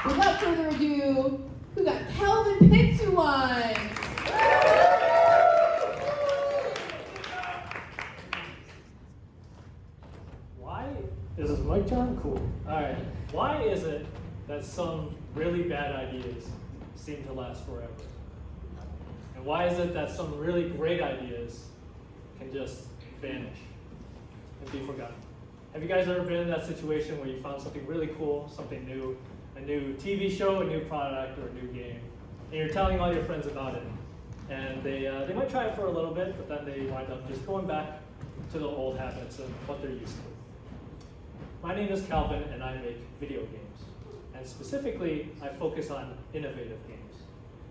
Without further ado, we got Calvin Pinsuwan. Why is this mic on? Cool. All right. Why is it that some really bad ideas seem to last forever? And why is it that some really great ideas can just vanish and be forgotten? Have you guys ever been in that situation where you found something really cool, something new, a new TV show, a new product, or a new game, and you're telling all your friends about it, and they might try it for a little bit, but then they wind up just going back to the old habits and what they're used to. My name is Calvin, and I make video games, and specifically, I focus on innovative games.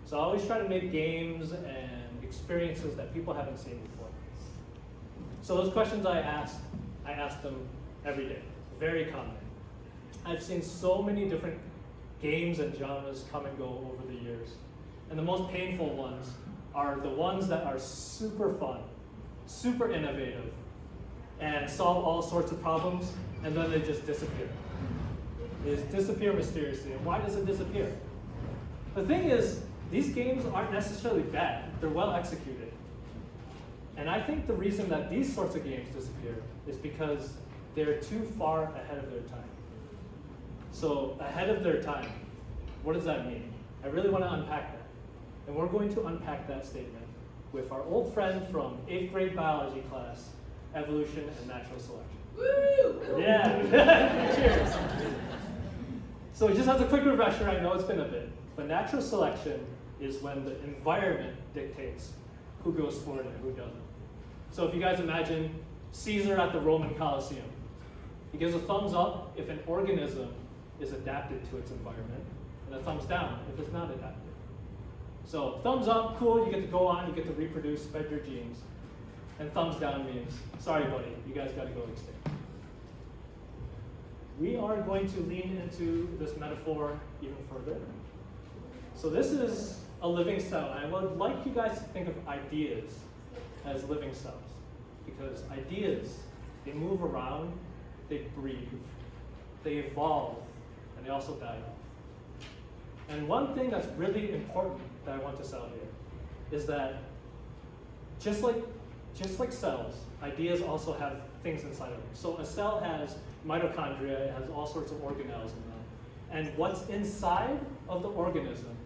So I always try to make games and experiences that people haven't seen before. So those questions I ask them every day, very common. I've seen so many different games and genres come and go over the years. And the most painful ones are the ones that are super fun, super innovative, and solve all sorts of problems, and then they just disappear. They just disappear mysteriously. And why does it disappear? The thing is, these games aren't necessarily bad. They're well executed. And I think the reason that these sorts of games disappear is because they're too far ahead of their time. So ahead of their time, what does that mean? I really want to unpack that. And we're going to unpack that statement with our old friend from 8th grade biology class, evolution and natural selection. Woo! Yeah, cheers. So just as a quick refresher, I know it's been a bit, but natural selection is when the environment dictates who goes forward and who doesn't. So if you guys imagine Caesar at the Roman Colosseum, he gives a thumbs up if an organism is adapted to its environment, and a thumbs down if it's not adapted. So thumbs up, cool, you get to go on, you get to reproduce, spread your genes. And thumbs down means, sorry buddy, you guys gotta go extinct. We are going to lean into this metaphor even further. So this is a living cell, and I would like you guys to think of ideas as living cells. Because ideas, they move around, they breathe, they evolve, and they also die off. And one thing that's really important that I want to sell here is that just like cells, ideas also have things inside of them. So a cell has mitochondria, it has all sorts of organelles in them. And what's inside of the organism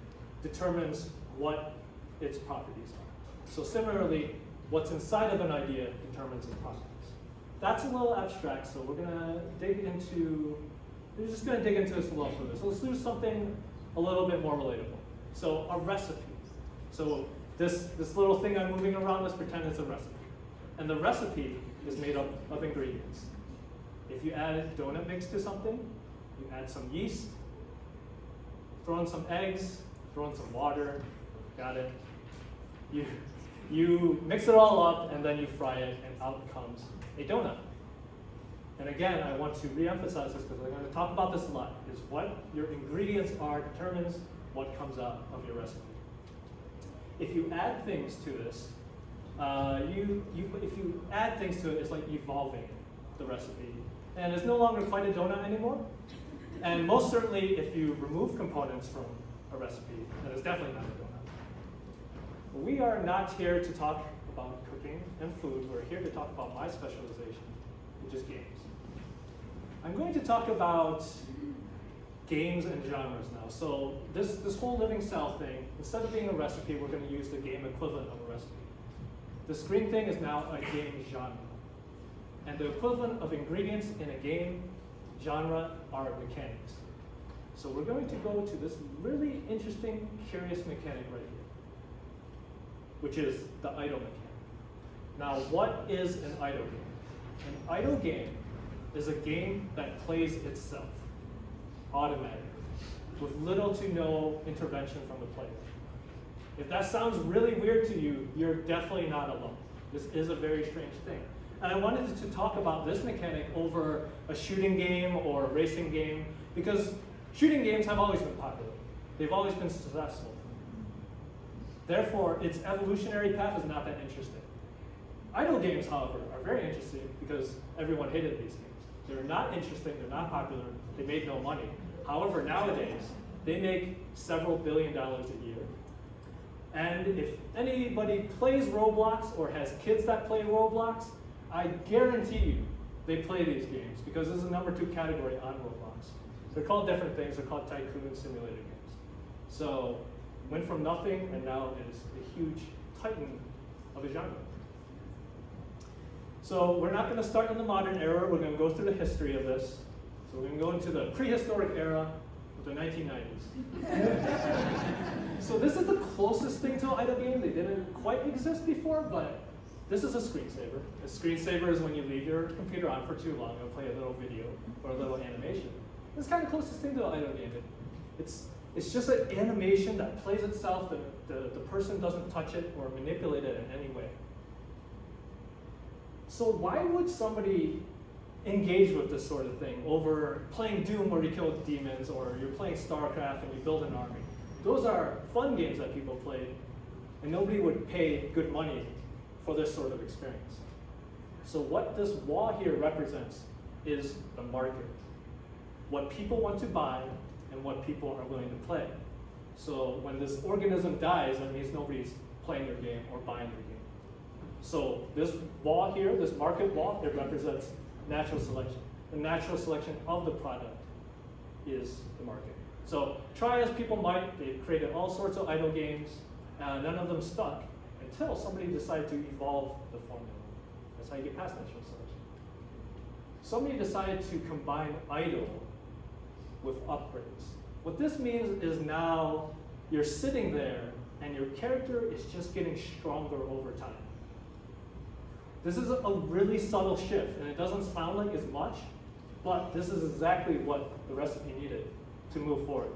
determines what its properties are. So similarly, what's inside of an idea determines its properties. That's a little abstract, so we're just gonna dig into this a little further. So let's do something a little bit more relatable. So a recipe. So this little thing I'm moving around, let's pretend it's a recipe. And the recipe is made up of ingredients. If you add donut mix to something, you add some yeast, throw in some eggs, throw in some water, got it. You mix it all up and then you fry it and out comes a donut. And again, I want to re-emphasize this because I'm going to talk about this a lot, is what your ingredients are determines what comes out of your recipe. If you add things to this, if you add things to it, it's like evolving the recipe. And it's no longer quite a donut anymore. And most certainly, if you remove components from a recipe, then it's definitely not a donut. But we are not here to talk about cooking and food. We're here to talk about my specialization, which is games. I'm going to talk about games and genres now. So this whole living cell thing, instead of being a recipe, we're going to use the game equivalent of a recipe. This green thing is now a game genre. And the equivalent of ingredients in a game genre are mechanics. So we're going to go to this really interesting, curious mechanic right here, which is the idle mechanic. Now, what is an idle game? An idle game is a game that plays itself automatically, with little to no intervention from the player. If that sounds really weird to you, you're definitely not alone. This is a very strange thing. And I wanted to talk about this mechanic over a shooting game or a racing game, because shooting games have always been popular. They've always been successful. Therefore, its evolutionary path is not that interesting. Idle games, however, are very interesting because everyone hated these games. They're not interesting, they're not popular, they made no money. However, nowadays, They make several $billions a year. And if anybody plays Roblox or has kids that play Roblox, I guarantee you they play these games because this is the #2 category on Roblox. They're called different things. They're called tycoon simulator games. So went from nothing and now is a huge titan of a genre. So we're not going to start in the modern era. We're going to go through the history of this. So we're going to go into the prehistoric era of the 1990s. So this is the closest thing to an idle game. They didn't quite exist before, but this is a screensaver. A screensaver is when you leave your computer on for too long and play a little video or a little animation. It's kind of the closest thing to an idle game. It's just an animation that plays itself. The person doesn't touch it or manipulate it in any way. So why would somebody engage with this sort of thing over playing Doom where you kill demons, or you're playing StarCraft and you build an army? Those are fun games that people played, and nobody would pay good money for this sort of experience. So what this wall here represents is the market. What people want to buy and what people are willing to play. So when this organism dies, that means nobody's playing their game or buying their game. So this wall here, this market wall, it represents natural selection. The natural selection of the product is the market. So try as people might, they've created all sorts of idle games, and none of them stuck until somebody decided to evolve the formula. That's how you get past natural selection. Somebody decided to combine idle with upgrades. What this means is now you're sitting there and your character is just getting stronger over time. This is a really subtle shift, and it doesn't sound like as much, but this is exactly what the recipe needed to move forward,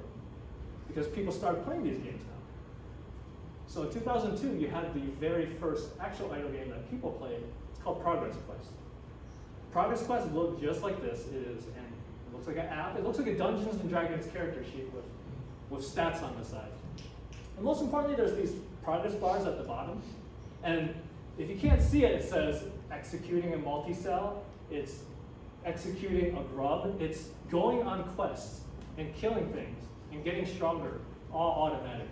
because people started playing these games now. So in 2002, you had the very first actual idle game that people played. It's called Progress Quest. Progress Quest looked just like this. It looks like an app. It looks like a Dungeons and Dragons character sheet with stats on the side. And most importantly, there's these progress bars at the bottom. And if you can't see it, it says executing a multi-cell, it's executing a grub, it's going on quests and killing things and getting stronger, all automatically.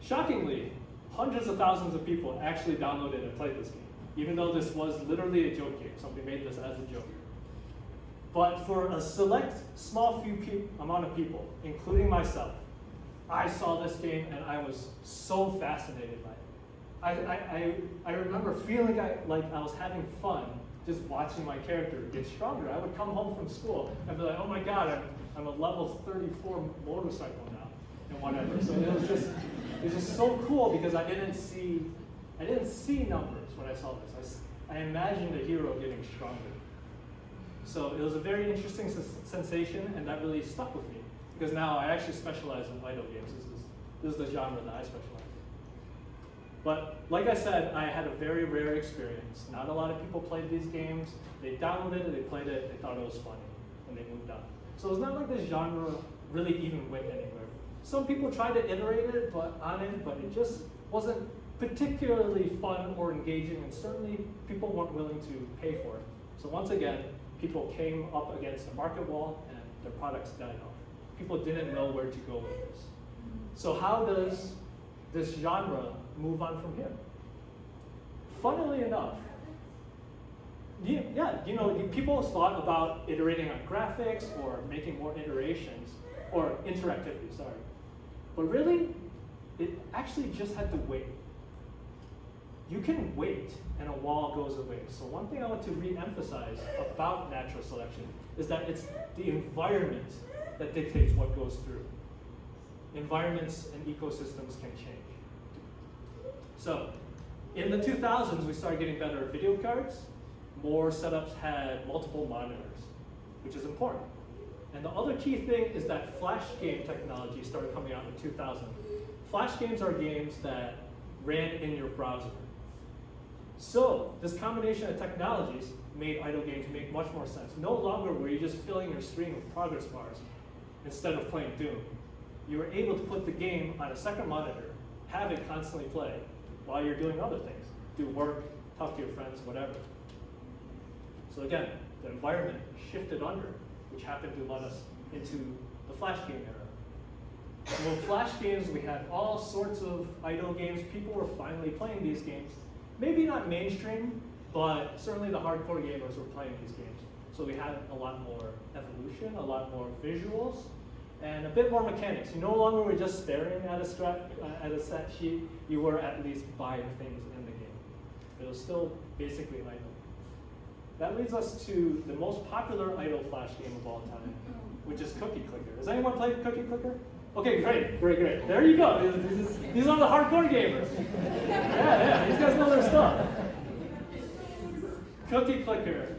Shockingly, hundreds of thousands of people actually downloaded and played this game, even though this was literally a joke game. Somebody made this as a joke. But for a select, small amount of people, including myself, I saw this game and I was so fascinated by it. I remember feeling like I was having fun just watching my character get stronger. I would come home from school and be like, oh my God, I'm a level 34 motorcycle now, and whatever. So it was just so cool because I didn't see numbers when I saw this. I imagined a hero getting stronger. So it was a very interesting sensation, and that really stuck with me because now I actually specialize in idle games. This is the genre that I specialize in. But like I said, I had a very rare experience. Not a lot of people played these games. They downloaded it, they played it, they thought it was funny, and they moved on. So it's not like this genre really even went anywhere. Some people tried to iterate it but it just wasn't particularly fun or engaging, and certainly people weren't willing to pay for it. So once again, people came up against a market wall and their products died off. People didn't know where to go with this. So how does this genre move on from here? Funnily enough, people thought about iterating on graphics or making more iterations, or interactivity, sorry. But really, it actually just had to wait. You can wait and a wall goes away. So one thing I want to re-emphasize about natural selection is that it's the environment that dictates what goes through. Environments and ecosystems can change. So in the 2000s, we started getting better video cards. More setups had multiple monitors, which is important. And the other key thing is that flash game technology started coming out in 2000. Flash games are games that ran in your browser. So this combination of technologies made idle games make much more sense. No longer were you just filling your screen with progress bars instead of playing Doom. You were able to put the game on a second monitor, have it constantly play while you're doing other things. Do work, talk to your friends, whatever. So again, the environment shifted under, which happened to let us into the Flash game era. And with Flash games, we had all sorts of idle games. People were finally playing these games. Maybe not mainstream, but certainly the hardcore gamers were playing these games. So we had a lot more evolution, a lot more visuals, and a bit more mechanics. You no longer were just staring at a set sheet, you were at least buying things in the game. It was still basically idle. That leads us to the most popular idle Flash game of all time, which is Cookie Clicker. Has anyone played Cookie Clicker? Okay, great. There you go. These are the hardcore gamers. Yeah, these guys know their stuff. Cookie Clicker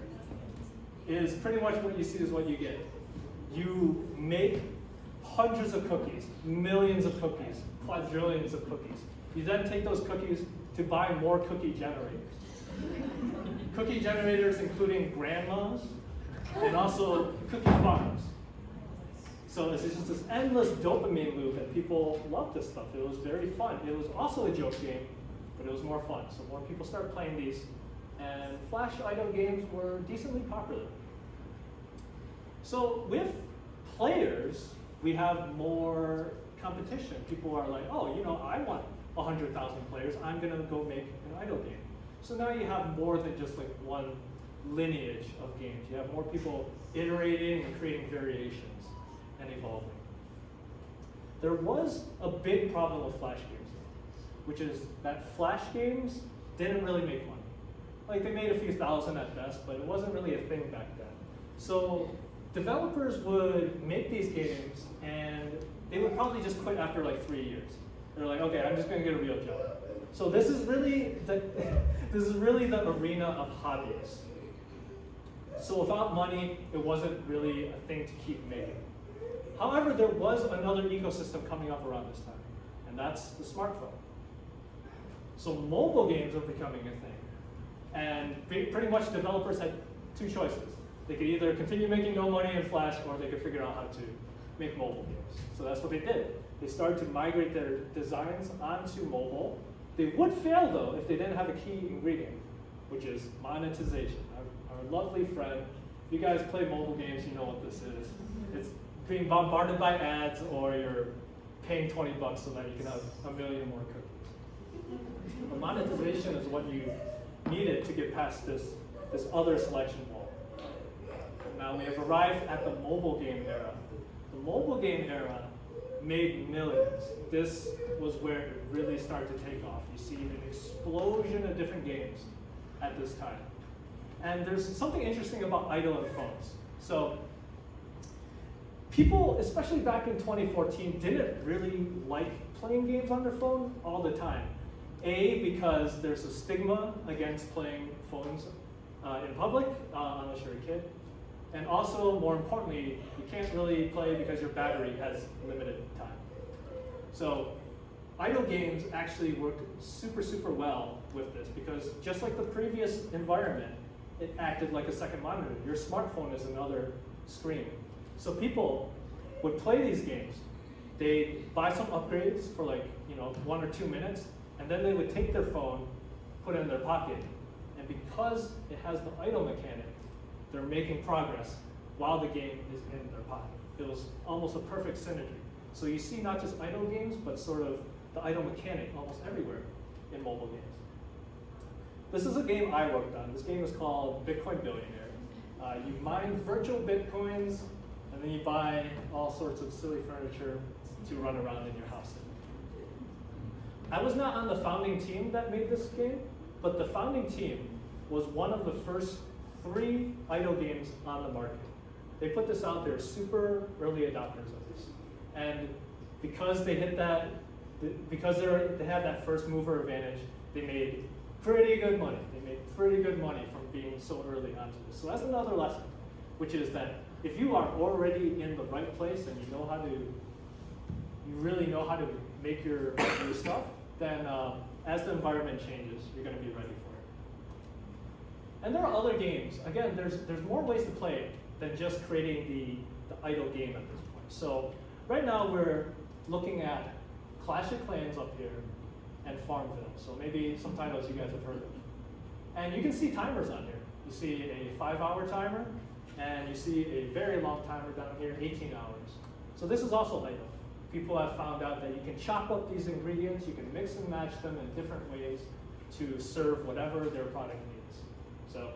is pretty much what you see is what you get. You make hundreds of cookies, millions of cookies, quadrillions of cookies. You then take those cookies to buy more cookie generators. Cookie generators including grandmas and also cookie farms. So it's just this endless dopamine loop, and people love this stuff. It was very fun. It was also a joke game, but it was more fun. So more people started playing these, and Flash idle games were decently popular. So with players, we have more competition. People are like, oh, I want 100,000 players. I'm going to go make an idle game. So now you have more than just like one lineage of games. You have more people iterating and creating variations and evolving. There was a big problem with Flash games, which is that Flash games didn't really make money. Like they made a few thousand at best, but it wasn't really a thing back then. So developers would make these games and they would probably just quit after like 3 years. They're like, okay, I'm just gonna get a real job. So this is really the arena of hobbies. So without money, it wasn't really a thing to keep making. However, there was another ecosystem coming up around this time, and that's the smartphone. So mobile games are becoming a thing. And pretty much developers had two choices. They could either continue making no money in Flash, or they could figure out how to make mobile games. So that's what they did. They started to migrate their designs onto mobile. They would fail though if they didn't have a key ingredient, which is monetization. Our lovely friend, if you guys play mobile games, you know what this is. It's being bombarded by ads, or you're paying 20 bucks so that you can have a million more cookies. The monetization is what you needed to get past this other selection wall. Now we have arrived at the mobile game era. The mobile game era made millions. This was where it really started to take off. You see an explosion of different games at this time. And there's something interesting about idle and phones. So people, especially back in 2014, didn't really like playing games on their phone all the time. Because there's a stigma against playing phones in public, unless you're a kid. And also, more importantly, you can't really play because your battery has limited time. So idle games actually worked super well with this, because just like the previous environment, it acted like a second monitor. Your smartphone is another screen. So people would play these games. They'd buy some upgrades for 1 or 2 minutes, and then they would take their phone, put it in their pocket, and because it has the idle mechanic, they're making progress while the game is in their pocket. It was almost a perfect synergy. So you see not just idle games, but sort of the idle mechanic almost everywhere in mobile games. This is a game I worked on. This game is called Bitcoin Billionaire. You mine virtual Bitcoins, and then you buy all sorts of silly furniture to run around in your house. I was not on the founding team that made this game, but the founding team was one of the first 3 idle games on the market. They put this out there, super early adopters of this. And because they hit that, because they had that first mover advantage, they made pretty good money. They made pretty good money from being so early onto this. So that's another lesson, which is that if you are already in the right place and you really know how to make your stuff, then as the environment changes, you're going to be ready for it. And there are other games. Again, there's more ways to play it than just creating the idle game at this point. So right now we're looking at Clash of Clans up here and Farmville. So maybe some titles you guys have heard of. And you can see timers on here. You see a 5-hour timer, and you see a very long timer down here, 18 hours. So this is also idle. People have found out that you can chop up these ingredients, you can mix and match them in different ways to serve whatever their product needs. So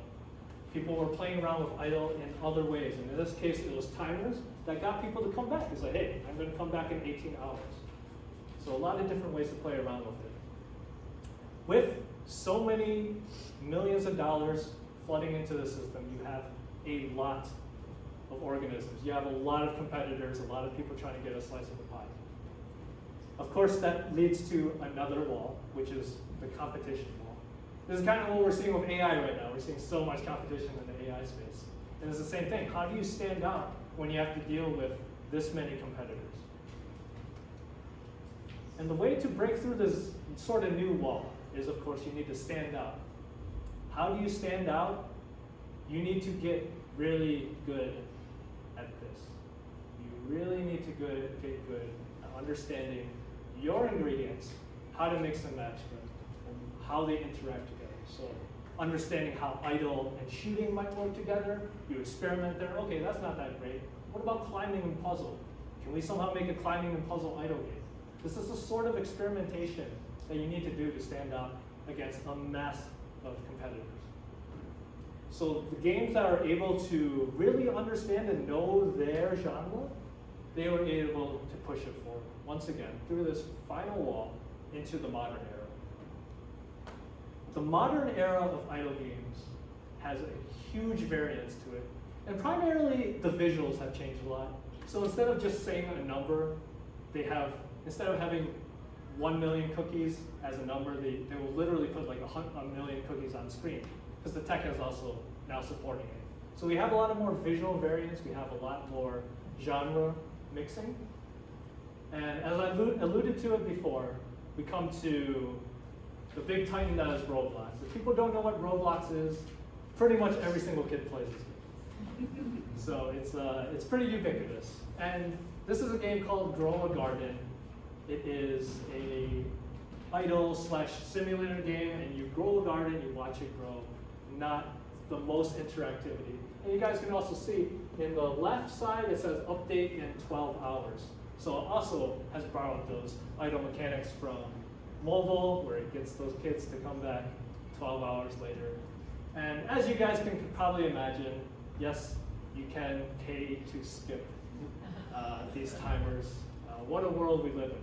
people were playing around with idle in other ways. And in this case, it was timers that got people to come back. It's like, hey, I'm going to come back in 18 hours. So a lot of different ways to play around with it. With so many millions of dollars flooding into the system, you have a lot of organisms. You have a lot of competitors, a lot of people trying to get a slice of the pie. Of course, that leads to another wall, which is the competition wall. This is kind of what we're seeing with AI right now. We're seeing so much competition in the AI space. And it's the same thing. How do you stand out when you have to deal with this many competitors? And the way to break through this sort of new wall is, of course, you need to stand out. How do you stand out? You need to get really good at this. You really need to get good at understanding your ingredients, how to mix and match them, and how they interact together. So understanding how idle and shooting might work together, you experiment there. Okay, that's not that great. What about climbing and puzzle? Can we somehow make a climbing and puzzle idle game? This is the sort of experimentation that you need to do to stand out against a mass of competitors. So the games that are able to really understand and know their genre, they were able to push it forward, once again, through this final wall into the modern era. The modern era of idle games has a huge variance to it. And primarily, the visuals have changed a lot. So instead of just saying a number, instead of having 1 million cookies as a number, they will literally put like a million cookies on screen, because the tech is also now supporting it. So we have a lot of more visual variance, we have a lot more genre mixing. And as I alluded to it before, we come to the big titan that is Roblox. If people don't know what Roblox is, pretty much every single kid plays this game. So it's pretty ubiquitous. And this is a game called Grow a Garden. It is a idle/simulator game, and you grow a garden, you watch it grow, not the most interactivity. And you guys can also see in the left side, it says update in 12 hours. So it also has borrowed those idle mechanics from mobile, where it gets those kids to come back 12 hours later. And as you guys can probably imagine, yes, you can pay to skip these timers. What a world we live in,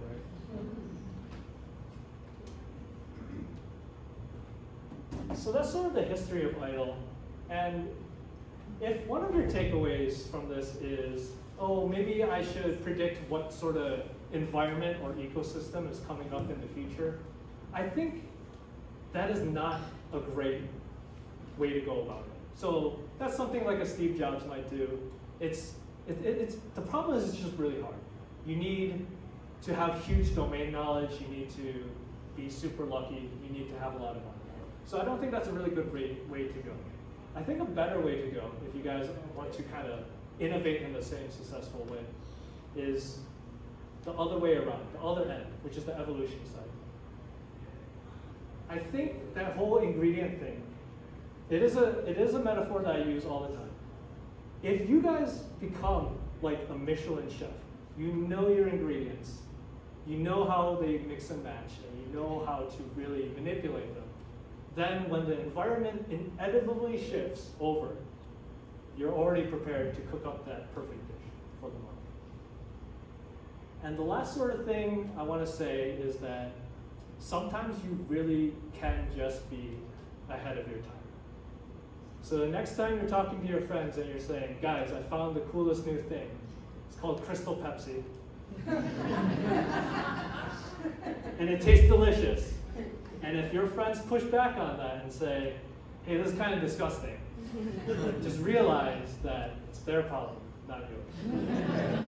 right? So that's sort of the history of idle. And if one of your takeaways from this is, oh, maybe I should predict what sort of environment or ecosystem is coming up in the future, I think that is not a great way to go about it. So that's something like a Steve Jobs might do. The problem is it's just really hard. You need to have huge domain knowledge, you need to be super lucky, you need to have a lot of money. So I don't think that's a really good way to go. I think a better way to go, if you guys want to kind of innovate in the same successful way, is the other way around, the other end, which is the evolution side. I think that whole ingredient thing, it is a metaphor that I use all the time. If you guys become like a Michelin chef, you know your ingredients, you know how they mix and match, and you know how to really manipulate them, then when the environment inevitably shifts over, you're already prepared to cook up that perfect dish for the market. And the last sort of thing I want to say is that sometimes you really can just be ahead of your time. So the next time you're talking to your friends and you're saying, guys, I found the coolest new thing. It's called Crystal Pepsi. And it tastes delicious. And if your friends push back on that and say, hey, this is kind of disgusting, just realize that it's their problem, not yours.